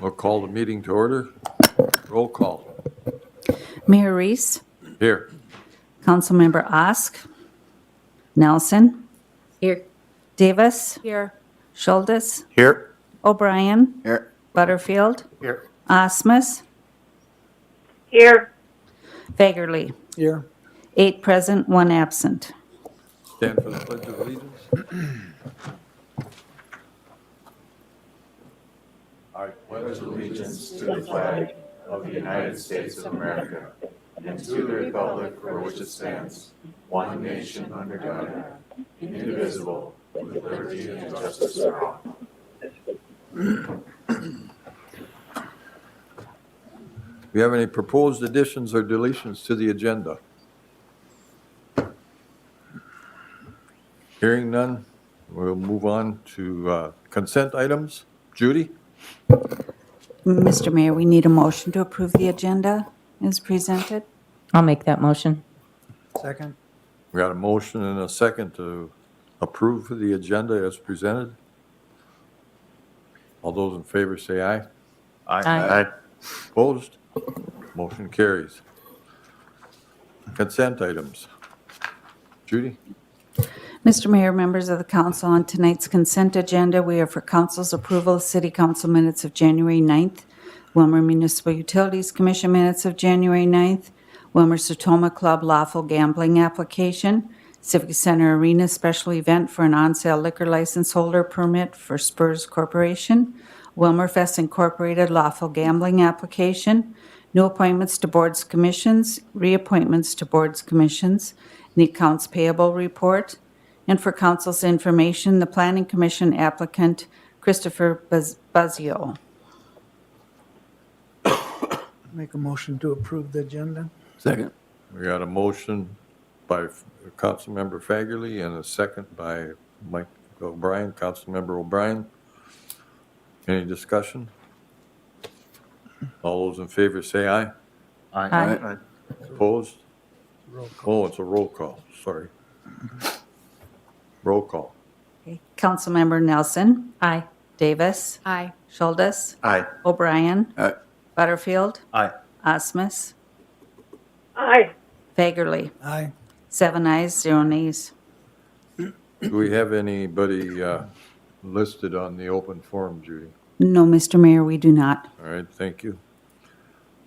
We'll call the meeting to order. Roll call. Mayor Reese, Here. Councilmember Osk, Nelson. Here. Davis, Here. Schultes, Here. O'Brien, Here. Butterfield, Here. Osmus, Here. Fagerly. Here. 8 present, 1 absent. Stand for the Pledge of Allegiance. I pledge allegiance to the flag of the United States of America and to the republic for which it stands, one nation under God, indivisible, with liberty and justice for all. Do you have any proposed additions or deletions to the agenda? Hearing none, we'll move on to consent items. Judy? Mr. Mayor, we need a motion to approve the agenda as presented. I'll make that motion. Second. We got a motion and a second to approve the agenda as presented. All those in favor say aye. Aye. Opposed? Motion carries. Consent items. Judy? Mr. Mayor, members of the council, on tonight's consent agenda, we are for council's approval of city council minutes of January 9th, Willmar Municipal Utilities Commission minutes of January 9th, Willmar Sertoma Club lawful gambling application, Civic Center Arena special event for an on-sale liquor license holder permit for Spurs Corporation, Willmar Fest Incorporated lawful gambling application, new appointments to boards commissions, reappointments to boards commissions, the accounts payable report, and for council's information, the planning commission applicant Christopher Buzzio. Make a motion to approve the agenda. Second. We got a motion by Councilmember Fagerly and a second by Mike O'Brien, Councilmember O'Brien. Any discussion? All those in favor say aye. Aye. Opposed? Oh, it's a roll call, sorry. Roll call. Okay. Councilmember Nelson, Aye. Davis, Aye. Schultes, Aye. O'Brien, Aye. Butterfield, Aye. Osmus, Aye. Fagerly. Aye. 7 ayes, 0 nays. Do we have anybody listed on the open forum, Judy? No, Mr. Mayor, we do not. All right, thank you.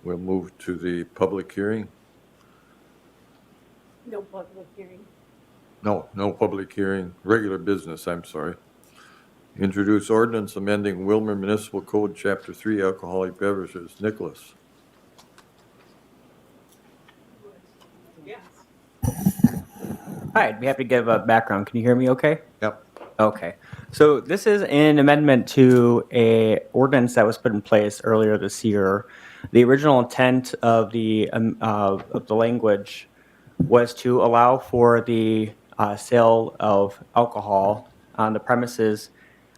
We'll move to the public hearing. No public hearing. No public hearing, regular business, I'm sorry. Introduce ordinance amending Willmar Municipal Code, Chapter 3, alcoholic beverages. Nicholas? Hi, I'd be happy to give a background. Can you hear me okay? Yep. Okay. So this is an amendment to a ordinance that was put in place earlier this year. The original intent of the language was to allow for the sale of alcohol on the premises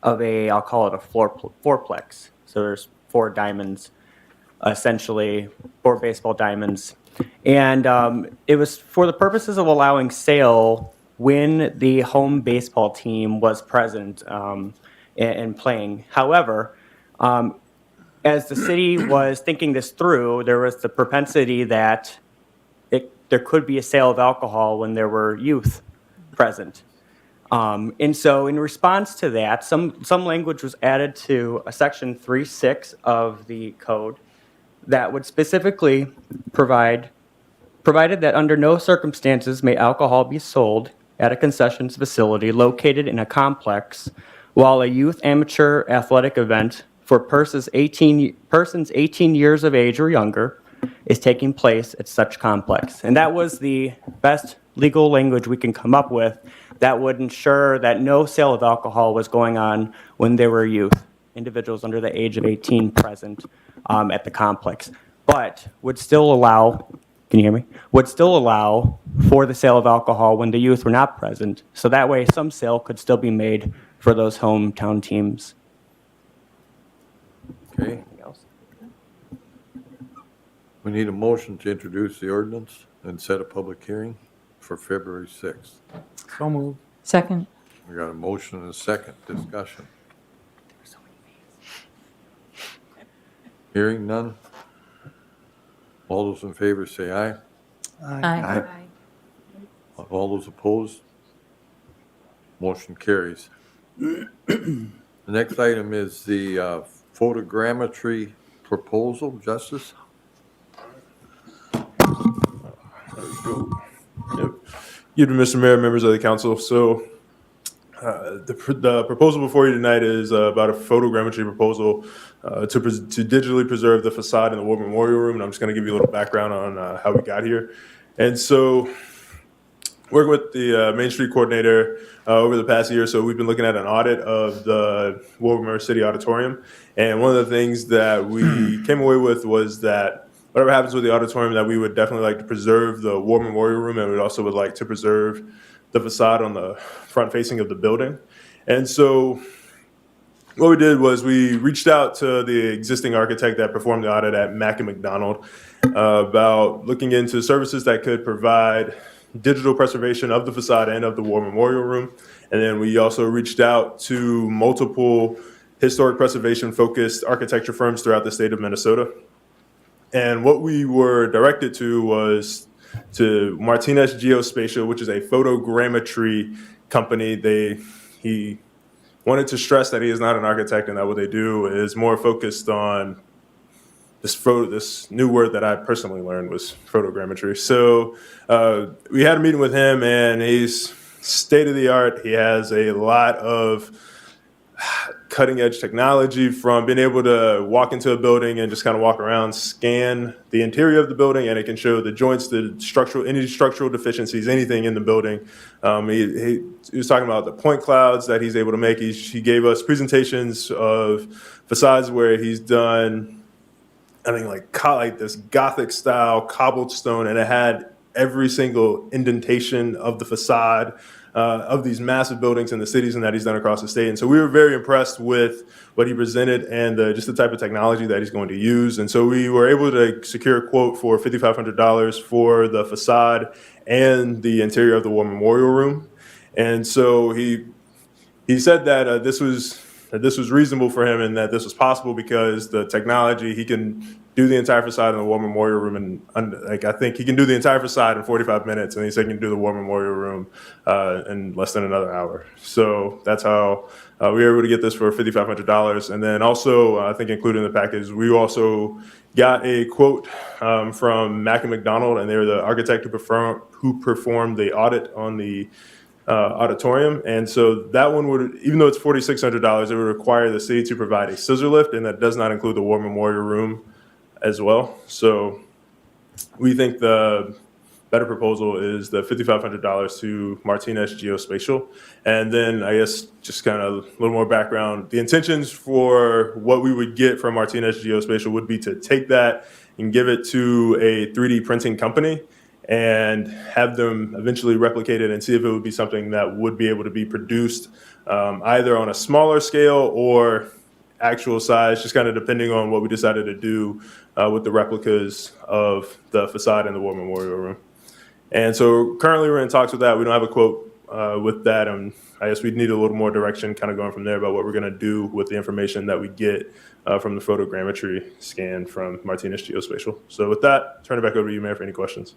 of I'll call it a fourplex. So there's 4 diamonds, essentially 4 baseball diamonds. And it was for the purposes of allowing sale when the home baseball team was present and playing. However, as the city was thinking this through, there was the propensity that there could be a sale of alcohol when there were youth present. And so in response to that, some language was added to Section 3.6 of the code that would specifically provided that under no circumstances may alcohol be sold at a concessions facility located in a complex while a youth amateur athletic event for persons 18 years of age or younger is taking place at such complex. And that was the best legal language we can come up with that would ensure that no sale of alcohol was going on when there were youth, individuals under the age of 18 present at the complex, but would still allow, can you hear me? Would still allow for the sale of alcohol when the youth were not present. So that way some sale could still be made for those hometown teams. Okay, Anything else? we need a motion to introduce the ordinance and set a public hearing for February 6th. So moved. Second. We got a motion and a second discussion. Hearing none. All those in favor say aye. Aye. All those opposed? Motion carries. The next item is the photogrammetry proposal. Justice? You, Mr. Mayor, members of the council. So the proposal before you tonight is about a photogrammetry proposal to digitally preserve the facade in the War Memorial Room. And I'm just going to give you a little background on how we got here. And so working with the Main Street coordinator over the past year or so, we've been looking at an audit of the War Memorial City Auditorium. And one of the things that we came away with was that whatever happens with the auditorium, that we would definitely like to preserve the War Memorial Room, and we also would like to preserve the facade on the front facing of the building. And so what we did was we reached out to the existing architect that performed the audit at Mack & McDonald about looking into services that could provide digital preservation of the facade and of the War Memorial Room. And then we also reached out to multiple historic preservation focused architecture firms throughout the state of Minnesota. And what we were directed to was to Martinez Geospatial, which is a photogrammetry company. He wanted to stress that he is not an architect and that what they do is more focused on this new word that I personally learned was photogrammetry. So we had a meeting with him, and he's state of the art. He has a lot of cutting edge technology, from being able to walk into a building and just kind of walk around, scan the interior of the building, and it can show the joints, any structural deficiencies, anything in the building. He was talking about the point clouds that he's able to make. He gave us presentations of facades where he's done, I think, like this Gothic style cobblestone, and it had every single indentation of the facade of these massive buildings in the cities and that he's done across the state. And so we were very impressed with what he presented and just the type of technology that he's going to use. And so we were able to secure a quote for $5,500 for the facade and the interior of the War Memorial Room. And so he said that this was reasonable for him and that this was possible because the technology, he can do the entire facade in the War Memorial Room, and I think he can do the entire facade in 45 minutes, and he said he can do the War Memorial Room in less than another hour. So that's how we were able to get this for $5,500. And then also, I think included in the package, we also got a quote from Mack & McDonald, and they were the architect who performed the audit on the auditorium. And so that one would, even though it's $4,600, it would require the city to provide a scissor lift, and that does not include the War Memorial Room as well. So we think the better proposal is the $5,500 to Martinez Geospatial. And then I guess just kind of a little more background. The intentions for what we would get from Martinez Geospatial would be to take that and give it to a 3D printing company and have them eventually replicate it and see if it would be something that would be able to be produced either on a smaller scale or actual size, just kind of depending on what we decided to do with the replicas of the facade in the War Memorial Room. And so currently we're in talks with that. We don't have a quote with that. And I guess we'd need a little more direction kind of going from there about what we're going to do with the information that we get from the photogrammetry scan from Martinez Geospatial. So with that, turn it back over to you, Mayor, for any questions.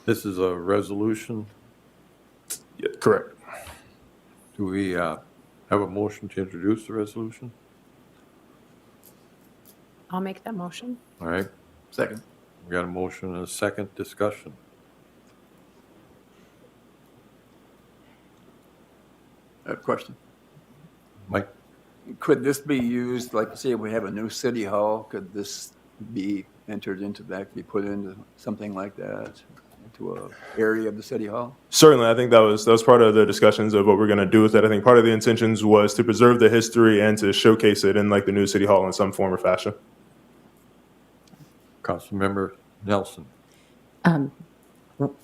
This is a resolution. Yeah, correct. Do we have a motion to introduce the resolution? I'll make that motion. All right, Second. we got a motion and a second. Discussion. I have a question. Mike? Could this be used, like, say, we have a new city hall, could this be entered into that, be put into something like that, into a area of the city hall? Certainly, I think that was part of the discussions of what we're going to do with it. I think part of the intentions was to preserve the history and to showcase it in like the new city hall in some form or fashion. Councilmember Nelson.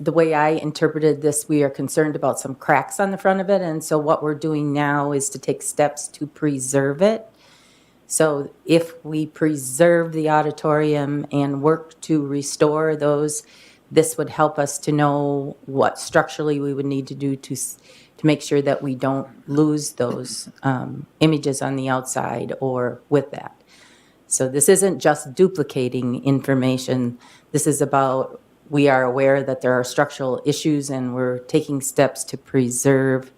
The way I interpreted this, we are concerned about some cracks on the front of it, and so what we're doing now is to take steps to preserve it. So if we preserve the auditorium and work to restore those This would help us to know what structurally we would need to do to make sure that we don't lose those images on the outside or with that. So this isn't just duplicating information. This is about, we are aware that there are structural issues and we're taking steps to preserve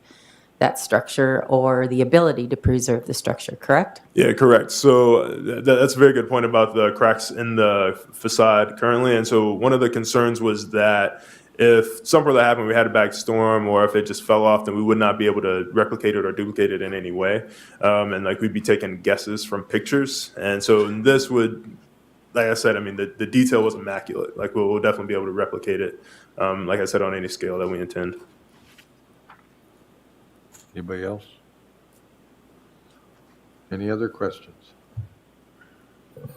that structure or the ability to preserve the structure, correct? Yeah, correct. So that's a very good point about the cracks in the facade currently. And so one of the concerns was that if something were to happen, we had a bad storm, or if it just fell off, then we would not be able to replicate it or duplicate it in any way. And like we'd be taking guesses from pictures. And so this would, like I said, I mean, the detail was immaculate. Like we'll definitely be able to replicate it, like I said, on any scale that we intend. Anybody else? Any other questions?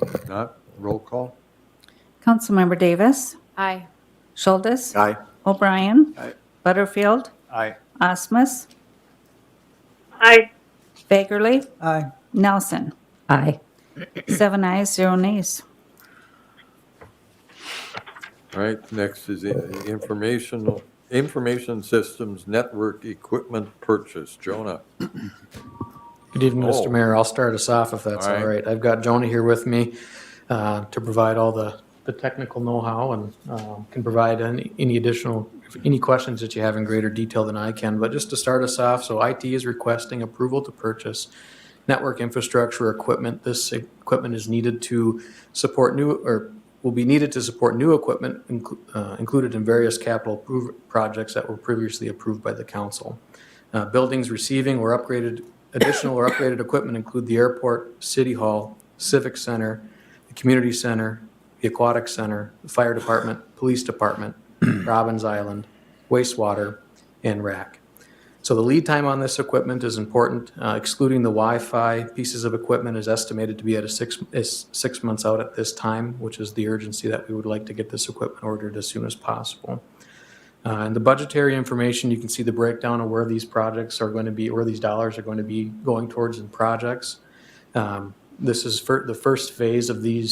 If not, roll call. Councilmember Davis, Aye. Schultes, Aye. O'Brien, Aye. Butterfield, Aye. Osmus, Aye. Bakerly, Aye. Nelson. Aye. 7 ayes, 0 nays. All right, next is Information Systems Network Equipment Purchase. Jonah. Good evening, Oh. Mr. Mayor. I'll start us off if that's All all right. right. I've got Jonah here with me to provide all the technical know-how and can provide any additional, any questions that you have in greater detail than I can. But just to start us off, so IT is requesting approval to purchase network infrastructure equipment. This equipment is needed to support new, or will be needed to support new equipment included in various capital projects that were previously approved by the council. Buildings receiving or upgraded, additional or upgraded equipment include the airport, city hall, civic center, the community center, the aquatic center, the fire department, police department, Robbins Island, wastewater, and RAC. So the lead time on this equipment is important. Excluding the Wi-Fi pieces of equipment is estimated to be at 6 months out at this time, which is the urgency that we would like to get this equipment ordered as soon as possible. And the budgetary information, you can see the breakdown of where these projects are going to be, where these dollars are going to be going towards in projects. This is for the first phase of the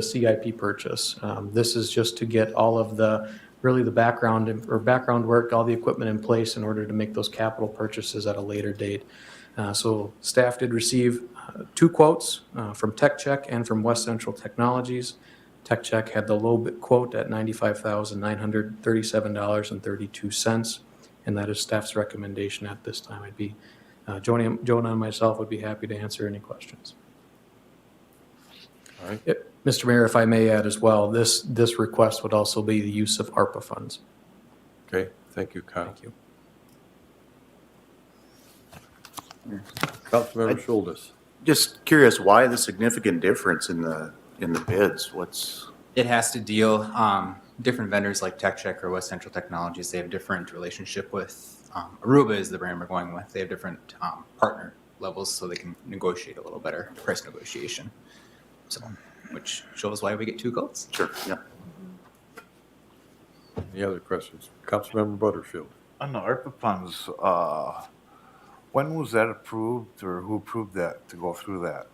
CIP purchase. This is just to get all of the background work, all the equipment in place in order to make those capital purchases at a later date. So staff did receive 2 quotes from Tech Check and from West Central Technologies. Tech Check had the low bid quote at $95,937.32, and that is staff's recommendation at this time. I'd be Jonah and myself would be happy to answer any questions. All right. Yep. Mr. Mayor, if I may add as well, this request would also be the use of ARPA funds. Okay, thank you, Kyle. Thank you. Councilmember Schultes. Just curious, why the significant difference in the bids? It has to deal, different vendors like TechCheck or West Central Technologies, they have different relationship with, Aruba is the brand we're going with. They have different partner levels so they can negotiate a little better, price negotiation. So, which shows why we get 2 quotes. Sure, yeah. Any other questions? Councilmember Butterfield. On the ARPA funds, when was that approved, or who approved that to go through that?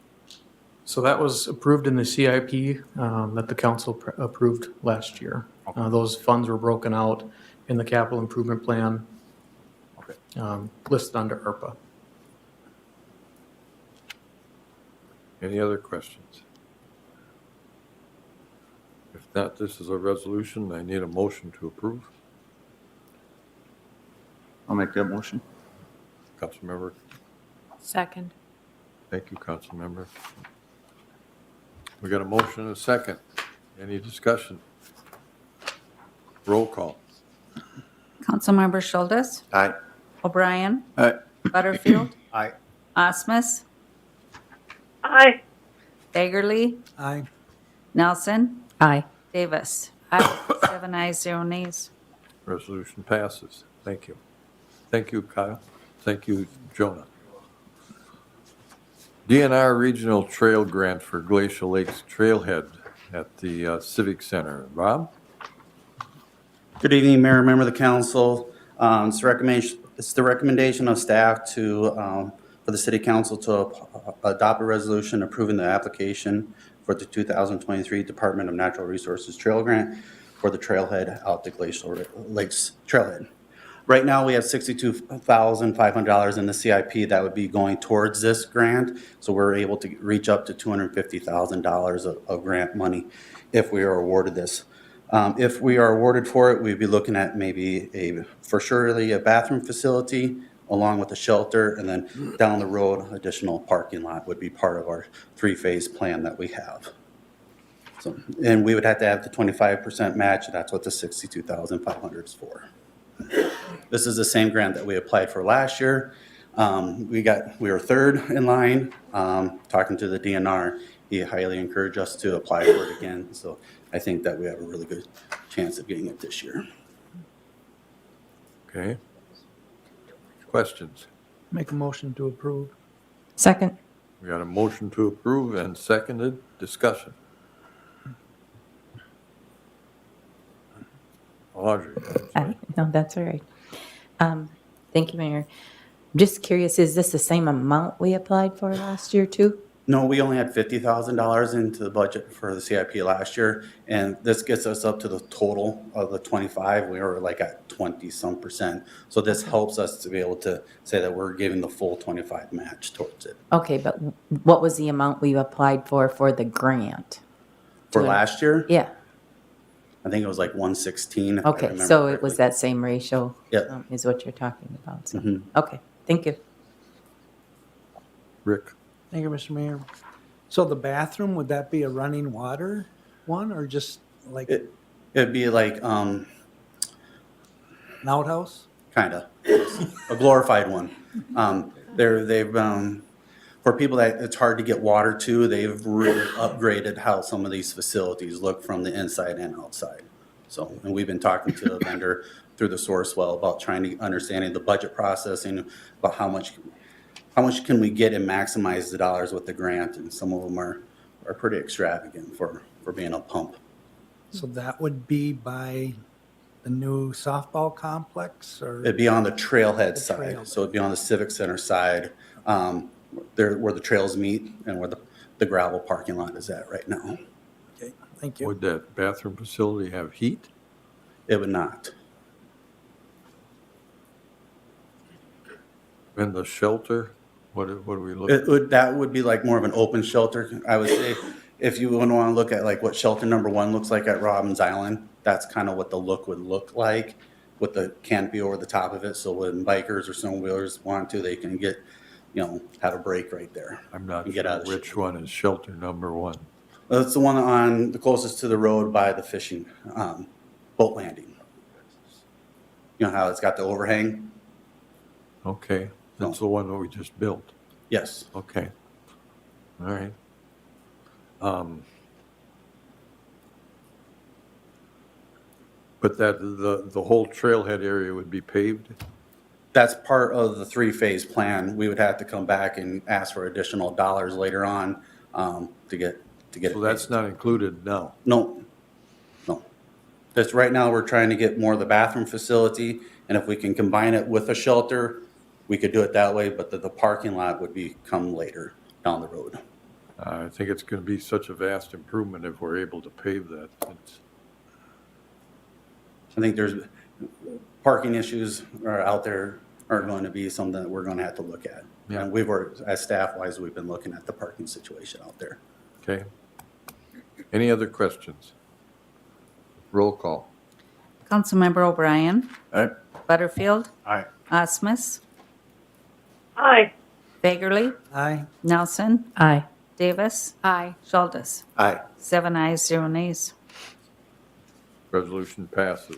So that was approved in the CIP that the council approved last year. Those funds were broken out in the capital improvement plan, listed under ARPA. Any other questions? If not, this is a resolution. I need a motion to approve. I'll make that motion. Councilmember, Second. thank you, Councilmember. We got a motion and a second. Any discussion? Roll call. Councilmember Schultes, Aye. O'Brien, Aye. Butterfield, Aye. Osmus, Aye. Bagerly, Aye. Nelson, Aye. Davis. 7 ayes, 0 nays. Resolution passes. Thank you. Thank you, Kyle. Thank you, Jonah. DNR Regional Trail Grant for Glacial Lakes Trailhead at the Civic Center. Rob? Good evening, Mayor, member of the council. It's the recommendation of staff to, for the city council to adopt a resolution approving the application for the 2023 Department of Natural Resources Trail Grant for the trailhead out to Glacial Lakes Trailhead. Right now, we have $62,500 in the CIP that would be going towards this grant. So we're able to reach up to $250,000 of grant money if we are awarded this. If we are awarded for it, we'd be looking at maybe for surely a bathroom facility along with a shelter, and then down the road, additional parking lot would be part of our 3-phase plan that we have. So, and we would have to have the 25% match. That's what the $62,500 is for. This is the same grant that we applied for last year. We were third in line. Talking to the DNR, he highly encouraged us to apply for it again. So I think that we have a really good chance of getting it this year. Okay. Questions? Make a motion to approve. Second. We got a motion to approve and seconded. Discussion. Audrey. No, that's all right. Thank you, Mayor. I'm just curious, is this the same amount we applied for last year too? No, we only had $50,000 into the budget for the CIP last year, and this gets us up to the total of the 25. We were like at 20-some%. So this helps us to be able to say that we're giving the full 25 match towards it. Okay, but what was the amount we applied for the grant? For last year, Yeah, I think it was like 116. if I okay, remember so it was correctly. that same ratio? Yep. Is what you're talking about, so, Mhm. okay, thank you. Rick. Thank you, Mr. Mayor. So the bathroom, would that be a running water one or just like an It'd be like, outhouse? kind of, a glorified one. For people that it's hard to get water to, they've really upgraded how some of these facilities look from the inside and outside. So, and we've been talking to the vendor through the source well about trying to understanding the budget processing, about how much can we get and maximize the dollars with the grant, and some of them are pretty extravagant for being a pump. So that would be by the new softball complex or? It'd be on the trailhead The side, trail. so it'd be on the Civic Center side, where the trails meet and where the gravel parking lot is at right now. Okay, thank you. Would that bathroom facility have heat? It would not. And the shelter? What do we look? That would be like more of an open shelter. I would say, if you would want to look at like what shelter number 1 looks like at Robbins Island, that's kind of what the look would look like with the canopy over the top of it. So when bikers or snowmobilers want to, they can get, have a break right there. I'm not and get sure out of the which one is shelter number 1. That's the one on the closest to the road by the fishing boat landing. You know how it's got the overhang? Okay, that's the one that we just built. Yes. Okay. All right. But the whole trailhead area would be paved? That's part of the 3-phase plan. We would have to come back and ask for additional dollars later on to get it. So that's not included now? No. That's right now, we're trying to get more of the bathroom facility, and if we can combine it with a shelter, we could do it that way, but the parking lot would come later down the road. I think it's going to be such a vast improvement if we're able to pave that. I think there's parking issues are out there are going to be something that we're going to have to look at. Yeah. And we've worked, as staff-wise, we've been looking at the parking situation out there. Okay. Any other questions? Roll call. Councilmember O'Brien. Aye. Butterfield. Aye. Osmus. Aye. Fagerly. Aye. Nelson. Aye. Davis. Aye. Schultes. Aye. 7 ayes, 0 nays. Resolution passes.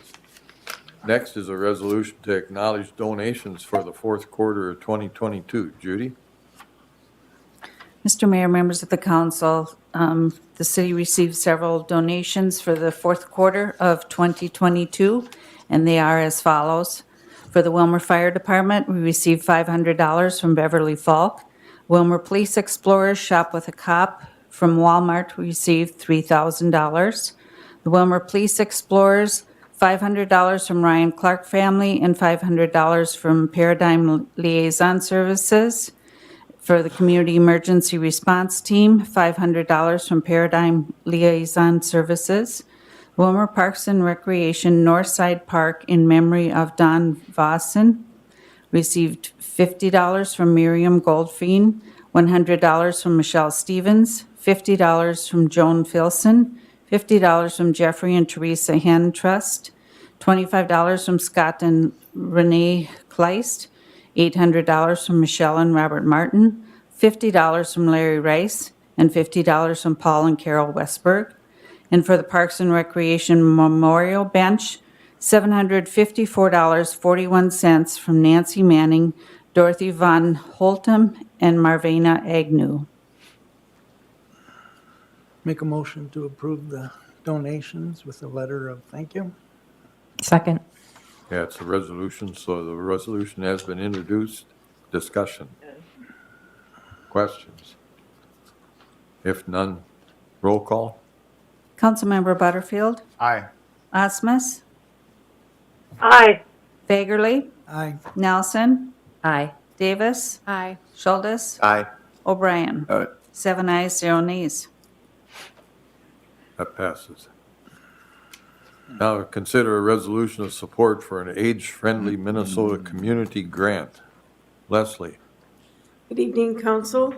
Next is a resolution to acknowledge donations for the fourth quarter of 2022. Judy? Mr. Mayor, members of the council, the city received several donations for the fourth quarter of 2022, and they are as follows. For the Willmar Fire Department, we received $500 from Beverly Falk. Willmar Police Explorers Shop with a Cop from Walmart received $3,000. The Willmar Police Explorers, $500 from Ryan Clark family and $500 from Paradigm Liaison Services. For the Community Emergency Response Team, $500 from Paradigm Liaison Services. Willmar Parks and Recreation Northside Park in memory of Don Vossen received $50 from Miriam Goldfein, $100 from Michelle Stevens, $50 from Joan Filson, $50 from Jeffrey and Teresa Hen Trust, $25 from Scott and Renee Kleist, $800 from Michelle and Robert Martin, $50 from Larry Rice, and $50 from Paul and Carol Westberg. And for the Parks and Recreation Memorial Bench, $754.41 from Nancy Manning, Dorothy Von Holtum, and Marvena Agnew. Make a motion to approve the donations with a letter of thank you. Second. Yeah, it's a resolution, so the resolution has been introduced. Discussion. Questions? If none, roll call. Councilmember Butterfield, Aye. Osmus, Aye. Fagerly, Aye. Nelson, Aye. Davis, Aye. Schultes, Aye. O'Brien. All right. 7 ayes, 0 nays. That passes. Now consider a resolution of support for an age-friendly Minnesota community grant. Leslie. Good evening, council.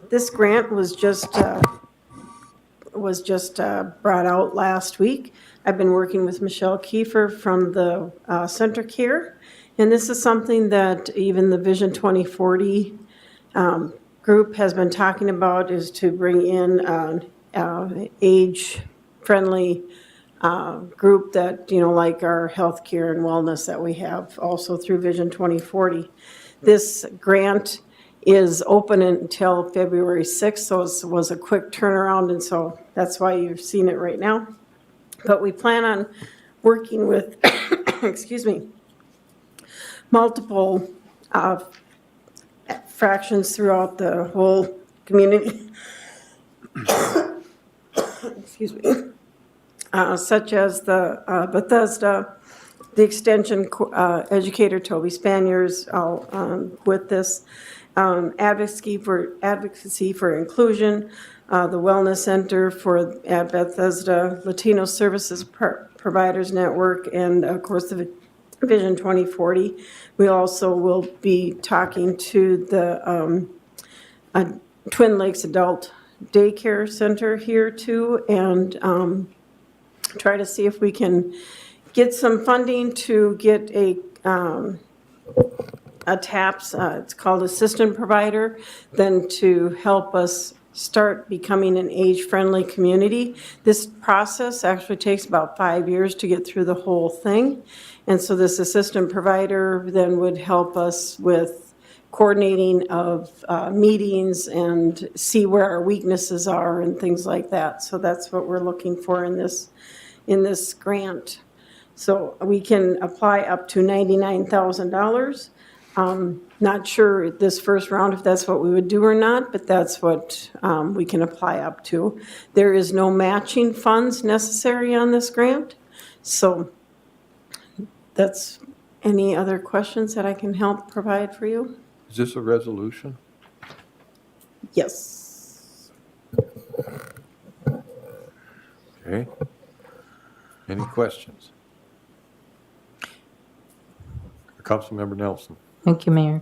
This grant was just brought out last week. I've been working with Michelle Kiefer from the Center Care, and this is something that even the Vision 2040 group has been talking about, is to bring in age-friendly group that, like our healthcare and wellness that we have also through Vision 2040. This grant is open until February 6th, so it was a quick turnaround, and so that's why you've seen it right now. But we plan on working with, excuse me, multiple fractions throughout the whole community. Excuse me. Such as the Bethesda, the Extension educator Toby Spaniers with this, advocacy for inclusion, the Wellness Center at Bethesda, Latino Services Providers Network, and of course the Vision 2040. We also will be talking to the Twin Lakes Adult Daycare Center here too, and try to see if we can get some funding to get a TAPS, it's called Assistant Provider, then to help us start becoming an age-friendly community. This process actually takes about 5 years to get through the whole thing. And so this assistant provider then would help us with coordinating of meetings and see where our weaknesses are and things like that. So that's what we're looking for in this grant. So we can apply up to $99,000. Not sure this first round if that's what we would do or not, but that's what we can apply up to. There is no matching funds necessary on this grant. So that's any other questions that I can help provide for you? Is this a resolution? Yes. Okay. Any questions? Councilmember Nelson. Thank you, Mayor.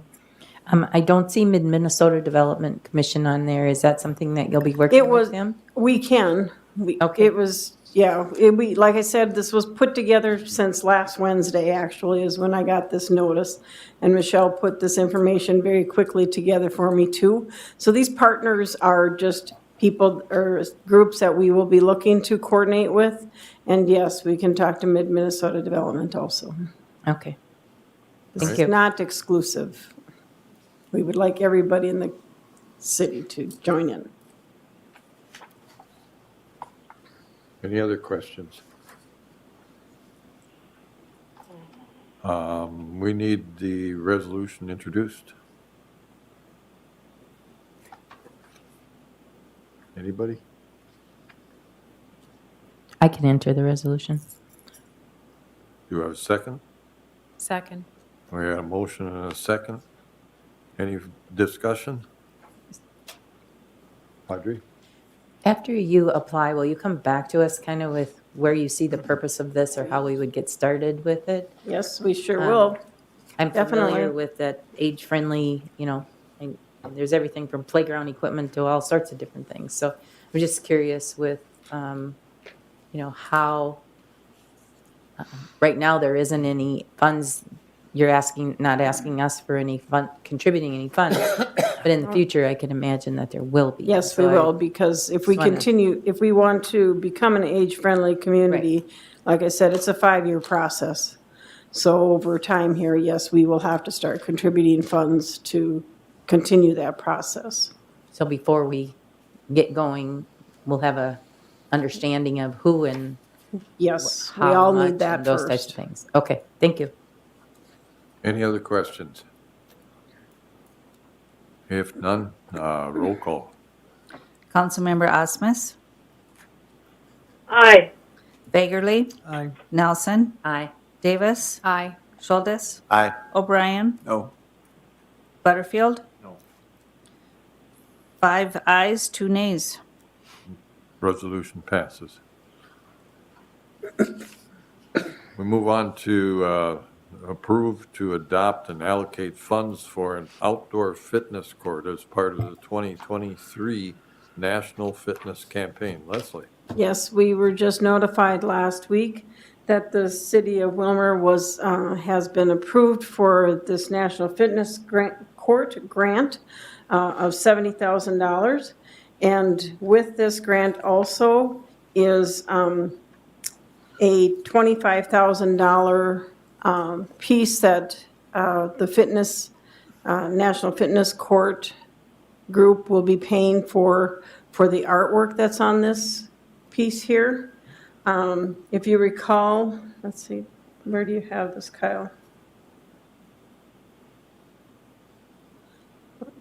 I don't see Mid-Minnesota Development Commission on there. Is that something that you'll be working with them? We can. Okay. It was, yeah, like I said, this was put together since last Wednesday, actually, is when I got this notice. And Michelle put this information very quickly together for me, too. So these partners are just people or groups that we will be looking to coordinate with. And yes, we can talk to Mid-Minnesota Development also. Okay. This Thank is you. not exclusive. We would like everybody in the city to join in. Any other questions? We need the resolution introduced. Anybody? I can enter the resolution. Do you have a second? Second. We have a motion and a second. Any discussion? Audrey? After you apply, will you come back to us kind of with where you see the purpose of this or how we would get started with it? Yes, we sure Um, will. I'm familiar Definitely. with that age-friendly, and there's everything from playground equipment to all sorts of different things. So I'm just curious with, how, right now, there isn't any funds, you're not asking us for any fund, contributing any funds, but in the future, I can imagine that there will be. Yes, So we I will, because if we just wanna- continue, if we want to become an age-friendly community, like I said, it's a 5-year process. So over time here, yes, we will have to start contributing funds to continue that process. So before we get going, we'll have a understanding of who and Yes, we how all much need that and those types of first. things. Okay, thank you. Any other questions? If none, roll call. Councilmember Osmus, Aye. Bagerly, Aye. Nelson, Aye. Davis, Aye. Schultes, Aye. O'Brien, No. Butterfield. No. 5 ayes, 2 nays. Resolution passes. We move on to approve to adopt and allocate funds for an outdoor fitness court as part of the 2023 National Fitness Campaign. Leslie? Yes, we were just notified last week that the city of Willmar has been approved for this National Fitness Court grant of $70,000. And with this grant also is a $25,000 piece that the National Fitness Court group will be paying for the artwork that's on this piece here. If you recall, let's see, where do you have this, Kyle?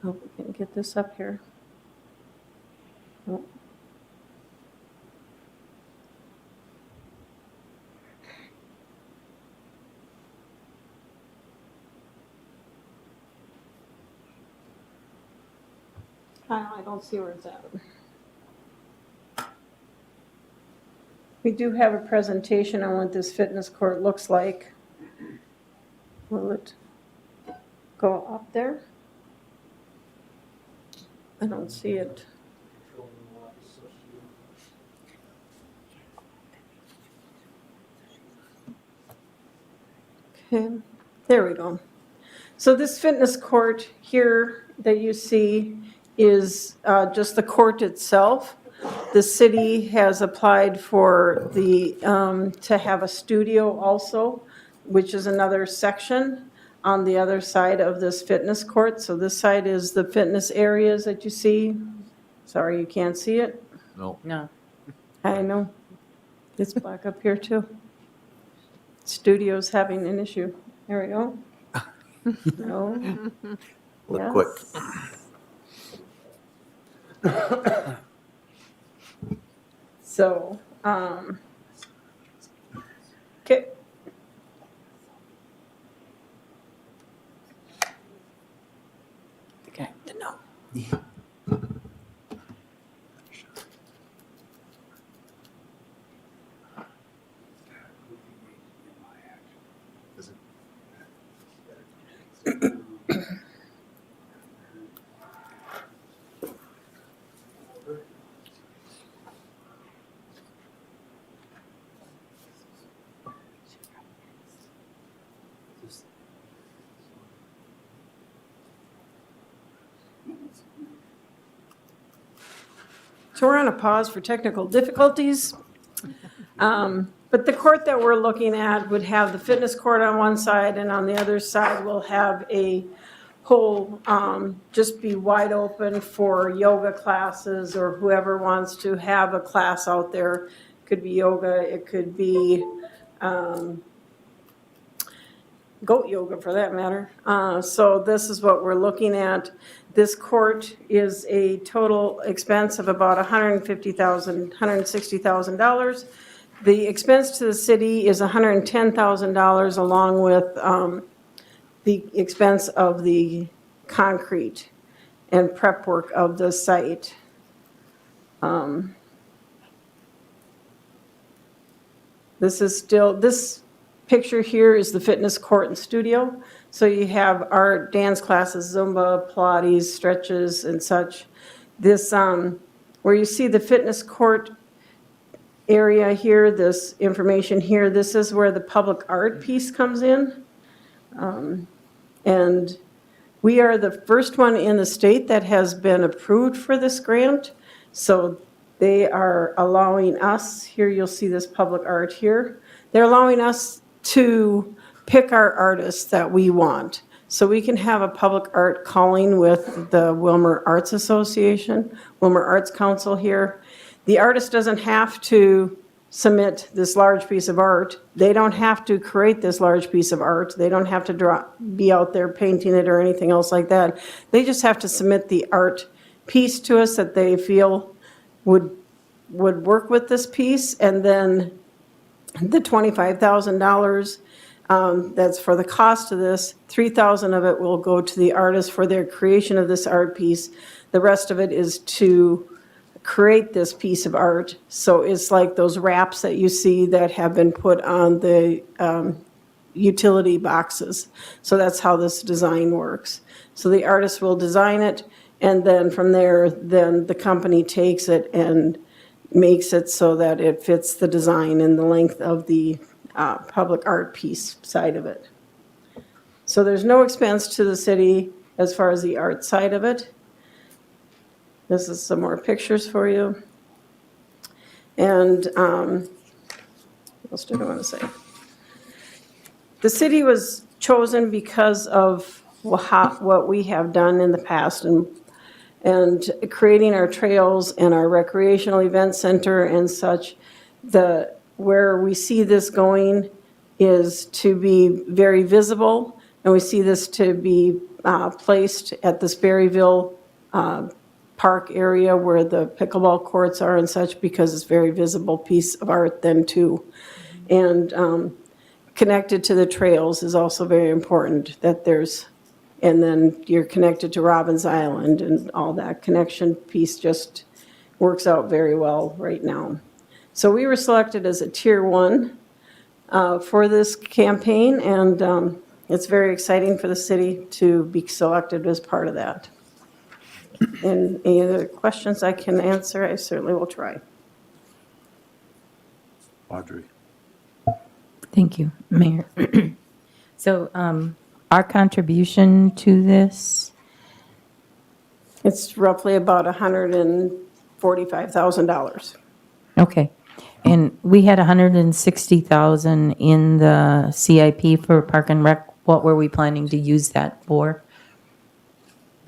Hope we can get this up here. Oh. Kyle, I don't see where it's at. We do have a presentation on what this fitness court looks like. Will it go up there? I don't see it. Okay, there we go. So this fitness court here that you see is just the court itself. The city has applied for to have a studio also, which is another section on the other side of this fitness court. So this side is the fitness areas that you see. Sorry, you can't see it. No. No. I know. It's black up here too. Studio's having an issue. There we go. No. Look quick. So, okay. Okay, no. So we're on a pause for technical difficulties. But the court that we're looking at would have the fitness court on one side, and on the other side, we'll have a whole, just be wide open for yoga classes or whoever wants to have a class out there. Could be yoga, it could be goat yoga for that matter. So this is what we're looking at. This court is a total expense of about $160,000. The expense to the city is $110,000 along with the expense of the concrete and prep work of the site. This picture here is the fitness court and studio. So you have art, dance classes, Zumba, Pilates, stretches and such. This, where you see the fitness court area here, this information here, this is where the public art piece comes in. And we are the first one in the state that has been approved for this grant. So they are allowing us, here you'll see this public art here, they're allowing us to pick our artists that we want. So we can have a public art calling with the Willmar Arts Association, Willmar Arts Council here. The artist doesn't have to submit this large piece of art. They don't have to create this large piece of art. They don't have to be out there painting it or anything else like that. They just have to submit the art piece to us that they feel would work with this piece, and then the $25,000 that's for the cost of this, $3,000 of it will go to the artist for their creation of this art piece. The rest of it is to create this piece of art. So it's like those wraps that you see that have been put on the utility boxes. So that's how this design works. So the artist will design it, and then from there, then the company takes it and makes it so that it fits the design and the length of the public art piece side of it. So there's no expense to the city as far as the art side of it. This is some more pictures for you. And what else did I want to say? The city was chosen because of what we have done in the past and creating our trails and our recreational event center and such. Where we see this going is to be very visible, and we see this to be placed at this Berryville park area where the pickleball courts are and such, because it's a very visible piece of art then too. And connected to the trails is also very important, and then you're connected to Robbins Island, and all that connection piece just works out very well right now. So we were selected as a Tier 1 for this campaign, and it's very exciting for the city to be selected as part of that. And any other questions I can answer, I certainly will try. Audrey. Thank you, Mayor. So our contribution to this, It's roughly about $145,000. okay. And we had 160,000 in the CIP for Park and Rec. What were we planning to use that for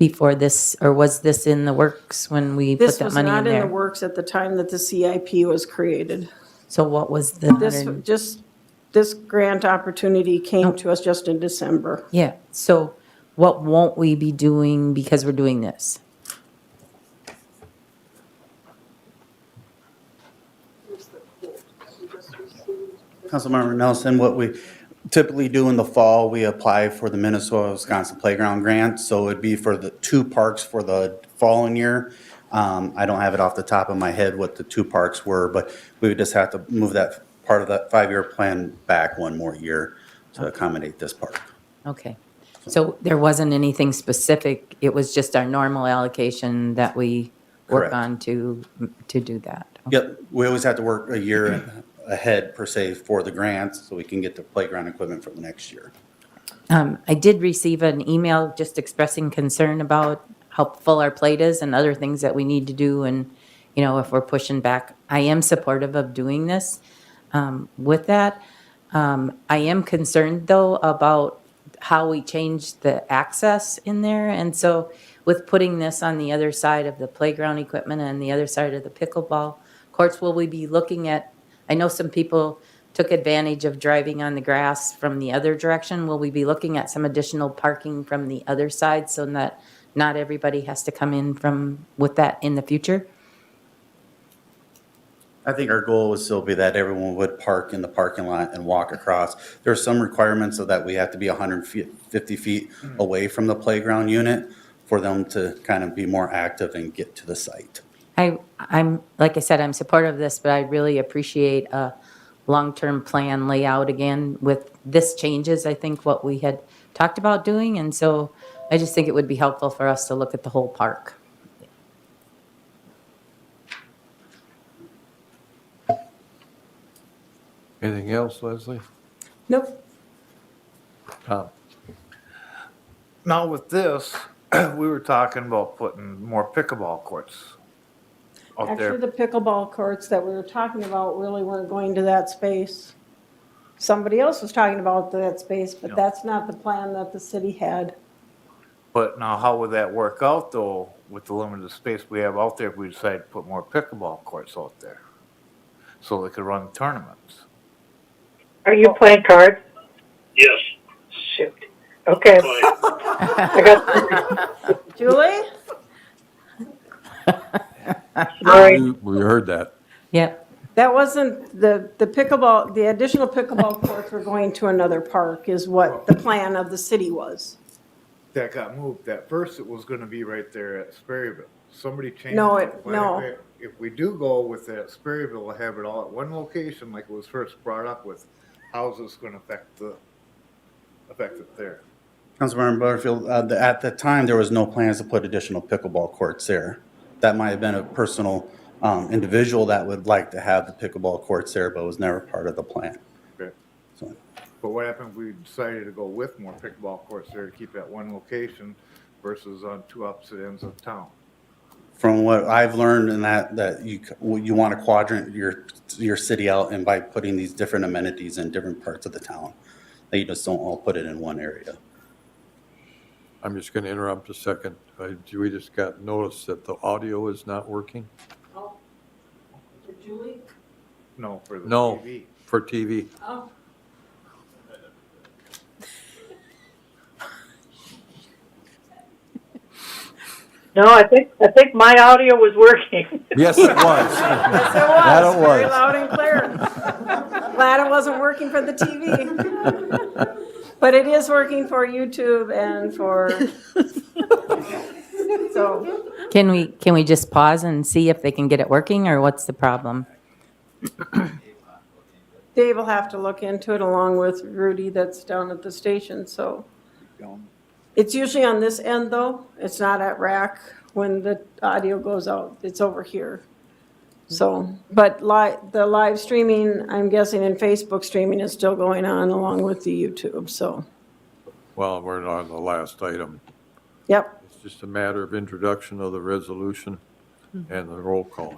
before this, or was this in the works when we put This that was money in not in the there? works at the time that the CIP was created. So what was the This grant opportunity came to us just in December. Yeah, so what won't we be doing because we're doing this? Councilmember Nelson, what we typically do in the fall, we apply for the Minnesota-Wisconsin Playground Grant. So it'd be for the 2 parks for the following year. I don't have it off the top of my head what the 2 parks were, but we would just have to move that part of that 5-year plan back 1 more year to accommodate this park. Okay, so there wasn't anything specific, it was just our normal allocation that we work Correct. on to do that? Yep, we always have to work a year ahead per se for the grants so we can get the playground equipment for the next year. I did receive an email just expressing concern about how full our plate is and other things that we need to do, and, you know, if we're pushing back. I am supportive of doing this. With that, I am concerned, though, about how we change the access in there, and so with putting this on the other side of the playground equipment and the other side of the pickleball courts, will we be looking at, I know some people took advantage of driving on the grass from the other direction. Will we be looking at some additional parking from the other side so that not everybody has to come in with that in the future? I think our goal would still be that everyone would park in the parking lot and walk across. There are some requirements so that we have to be 150 feet away from the playground unit for them to kind of be more active and get to the site. I'm, like I said, I'm supportive of this, but I really appreciate a long-term plan layout again with this changes, I think, what we had talked about doing. And so I just think it would be helpful for us to look at the whole park. Anything else, Leslie? Nope. Tom? Now with this, we were talking about putting more pickleball courts out Actually, there. the pickleball courts that we were talking about really weren't going to that space. Somebody else was talking about that space, but Yeah. that's not the plan that the city had. But now how would that work out though, with the limited space we have out there if we decide to put more pickleball courts out there? So they could run tournaments. Are you playing cards? Yes. Shoot. Okay. I got. Julie? Sorry. We heard that. Yep. That wasn't, the pickleball, the additional pickleball courts were going to another park is what the plan of the city was. That got moved. At first it was gonna be right there at Sperryville. Somebody changed No, it. But no. If we do go with that Sperryville, we'll have it all at one location like it was first brought up with, how's this gonna affect it there? Councilmember Butterfield, at the time, there was no plans to put additional pickleball courts there. That might have been a personal individual that would like to have the pickleball courts there, but was never part of the plan. Okay. So, But what happened if we decided to go with more pickleball courts there to keep at one location versus on two opposite ends of town? from what I've learned in that you want to quadrant your city out, and by putting these different amenities in different parts of the town, that you just don't all put it in one area. I'm just going to interrupt a second. We just got notice that the audio is not working. Oh, for Julie? No, for the No, TV. for TV. Oh. No, I think my audio was working. Yes, it was. Yes, it That was. it Very was. loud and clear. Glad it wasn't working for the TV. But it is working for YouTube and for, so, Can we just pause and see if they can get it working, or what's the problem? Dave will have to look into it along with Rudy that's down at the station, so. It's usually on this end, though. It's not at rack when the audio goes out. It's over here. So, but the live streaming, I'm guessing, and Facebook streaming is still going on along with the YouTube, so, Well, we're on the last item. yep. It's just a matter of introduction of the resolution and the roll call.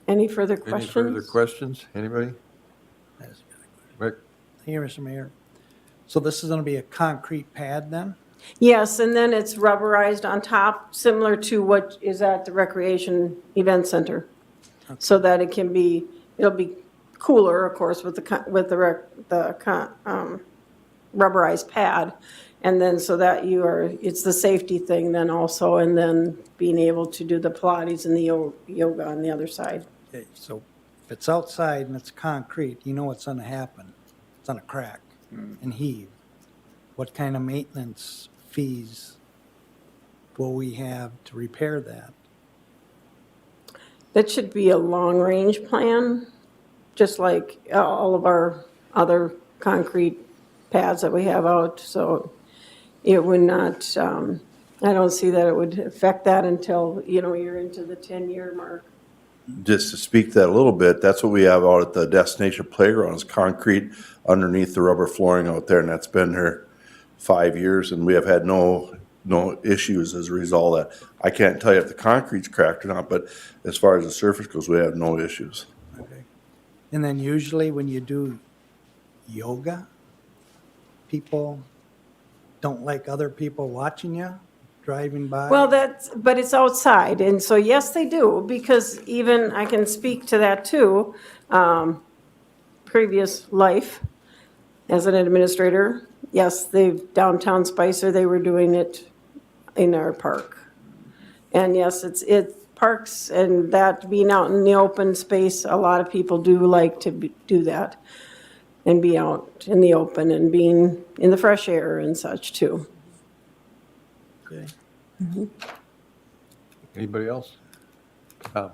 Any further Any questions? further questions? Anybody? Rick? Here, Mr. Mayor. So this is going to be a concrete pad then? Yes, and then it's rubberized on top, similar to what is at the Recreation Event Center. So that it can be, it'll be cooler, of course, with the rubberized pad. And then so that it's the safety thing then also, and then being able to do the Pilates and the yoga on the other side. Okay, so if it's outside and it's concrete, you know what's going to happen. It's going to crack and heave. What kind of maintenance fees will we have to repair that? That should be a long-range plan, just like all of our other concrete pads that we have out. So it would not, I don't see that it would affect that until, you're into the 10-year mark. Just to speak to that a little bit, that's what we have out at the destination playground is concrete underneath the rubber flooring out there, and that's been there 5 years, and we have had no issues as a result of that. I can't tell you if the concrete's cracked or not, but as far as the surface goes, we have no issues. Okay. And then usually when you do yoga, people don't like other people watching you driving by? Well, but it's outside, and so yes, they do, because even, I can speak to that too, previous life as an administrator, yes, downtown Spicer, they were doing it in our park. And yes, parks and that being out in the open space, a lot of people do like to do that and be out in the open and being in the fresh air and such too. Okay. Anybody else? Tom?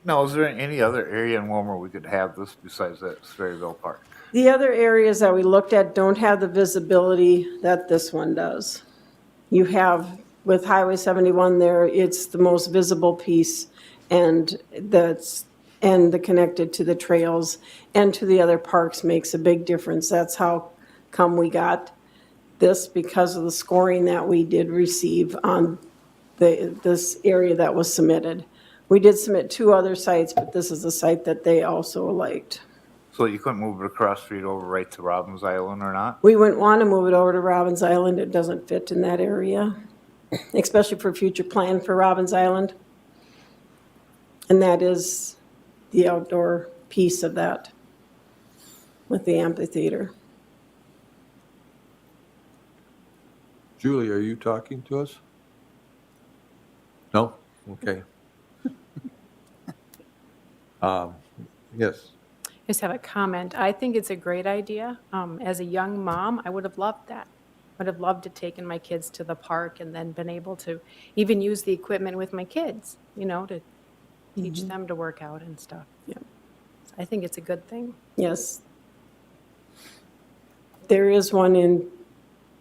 Now, is there any other area in Willmar we could have this besides that Sperryville Park? The other areas that we looked at don't have the visibility that this one does. You have, with Highway 71 there, it's the most visible piece, and the connected to the trails and to the other parks makes a big difference. That's how come we got this, because of the scoring that we did receive on this area that was submitted. We did submit 2 other sites, but this is a site that they also liked. So you couldn't move it across the street over right to Robbins Island or not? We wouldn't want to move it over to Robbins Island. It doesn't fit in that area, especially for future plan for Robbins Island. And that is the outdoor piece of that with the amphitheater. Julie, are you talking to us? No? Okay. Yes. Just have a comment. I think it's a great idea. As a young mom, I would have loved that. Would have loved to taken my kids to the park and then been able to even use the equipment with my kids, to teach them to work out and stuff. Yeah. So I think it's a good thing. Yes. There is one in,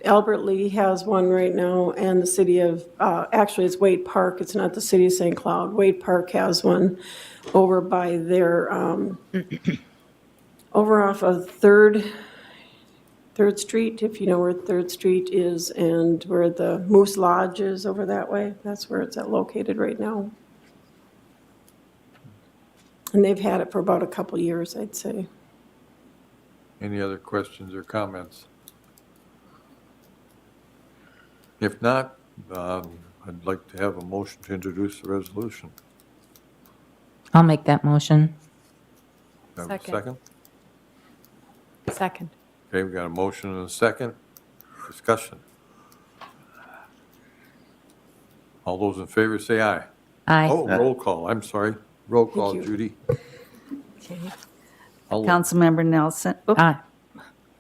Albert Lee has one right now, and the city of, actually it's Wade Park, it's not the city of St. Cloud. Wade Park has one over by their, over off of Third Street, if you know where Third Street is, and where the Moose Lodge is over that way. That's where it's located right now. And they've had it for about a couple years, I'd say. Any other questions or comments? If not, I'd like to have a motion to introduce the resolution. I'll make that motion. Have a Second. second? Second. Okay, we got a motion and a second. Discussion. All those in favor say aye. Aye. Oh, roll call, I'm sorry. Roll call, you. Judy. Okay. I'll- Councilmember Nelson, Aye.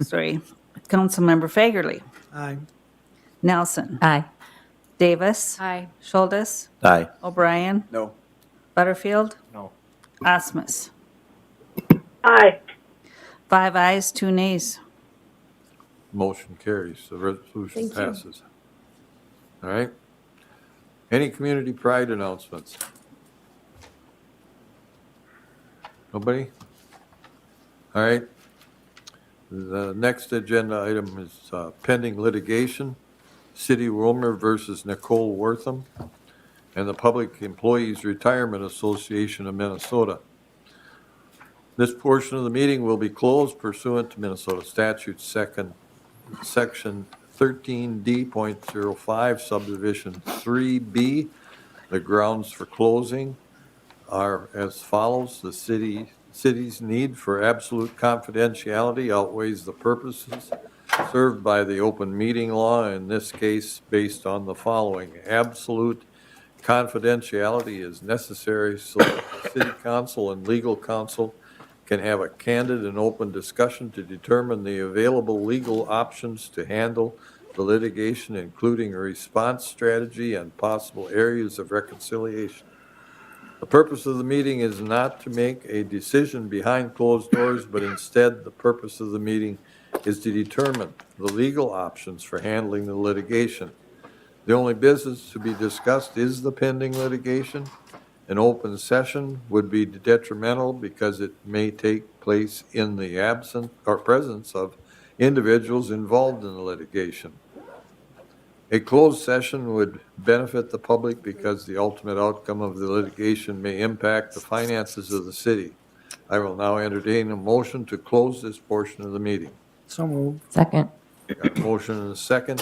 sorry, Councilmember Fagerly, Aye. Nelson, Aye. Davis, Aye. Schultes, Aye. O'Brien, No. Butterfield, No. Osmus. Aye. 5 ayes, 2 nays. Motion carries, the resolution Thank you. passes. All right. Any community pride announcements? Nobody? All right. The next agenda item is pending litigation, City of Willmar versus Nicole Wortham, and the Public Employees Retirement Association of Minnesota. This portion of the meeting will be closed pursuant to Minnesota statute section 13D.05 subdivision 3B. The grounds for closing are as follows. The city's need for absolute confidentiality outweighs the purposes served by the open meeting law, in this case based on the following. Absolute confidentiality is necessary so that the city council and legal counsel can have a candid and open discussion to determine the available legal options to handle the litigation, including a response strategy and possible areas of reconciliation. The purpose of the meeting is not to make a decision behind closed doors, but instead the purpose of the meeting is to determine the legal options for handling the litigation. The only business to be discussed is the pending litigation. An open session would be detrimental because it may take place in the absence or presence of individuals involved in the litigation. A closed session would benefit the public because the ultimate outcome of the litigation may impact the finances of the city. I will now entertain a motion to close this portion of the meeting. So moved. Second. Got a motion and a second.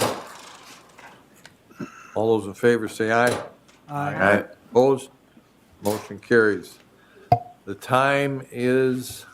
All those in favor say aye. Aye. Opposed? Motion carries. The time is